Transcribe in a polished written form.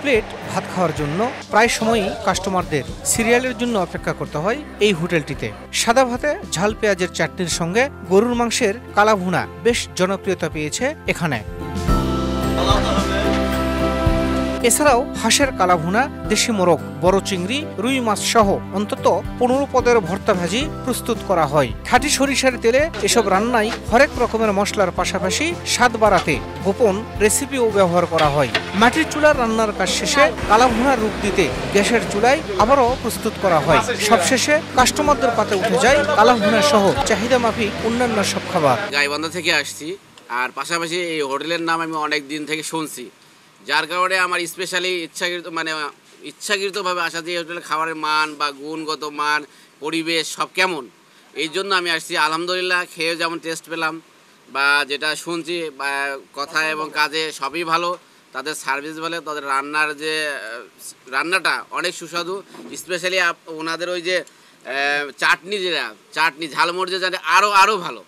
Plate ভাত খাওয়ার জন্য প্রায় সময়ই কাস্টমারদের সিরিয়ালের জন্য অপেক্ষা করতে হয় এই হোটেলটিতে। সাদা ভাতে ঝাল পেঁয়াজের চাটনির সঙ্গে গরুর মাংসের কালা ভুনা বেশ জনপ্রিয়তা পেয়েছে এখানে। এছাড়াও হাঁসের কালা ভুনা, দেশি মোরগ, বড় চিংড়ি, রুই মাছ সহ অন্তত 15 পদের ভর্তা ভাজি প্রস্তুত করা হয়। খাঁটি সরিষার তেলে এসব রান্নায় হরেক রকমের মশলার পাশাপাশি স্বাদ বাড়াতে গোপন রেসিপিও ব্যবহার করা হয়। মাটির চুলার রান্নার কাজ শেষে কালা ভুনার রূপ দিতে গ্যাসের চুলায় আবারও প্রস্তুত করা হয়। সবশেষে কাস্টমারদের পাতে উঠে যায় কালা ভুনা সহ চাহিদা মাফিক অন্যান্য সব খাবার। গাইবান্ধা থেকে আসছি, আর পাশাপাশি এই হোটেলের নাম আমি অনেক দিন থেকে শুনছি, যার কারণে আমার স্পেশালি ইচ্ছাকৃতভাবে আসা, যে হোটেলের খাবারের মান বা গুণগত মান, পরিবেশ সব কেমন, এই জন্য আমি আসছি। আলহামদুলিল্লাহ, খেয়ে যেমন টেস্ট পেলাম বা যেটা শুনছি বা কথা এবং কাজে সবই ভালো। তাদের সার্ভিস ভালো, তাদের রান্নাটা অনেক সুস্বাদু। স্পেশালি ওনাদের ওই যে চাটনি ঝালমরিচের চাটনি আরও ভালো।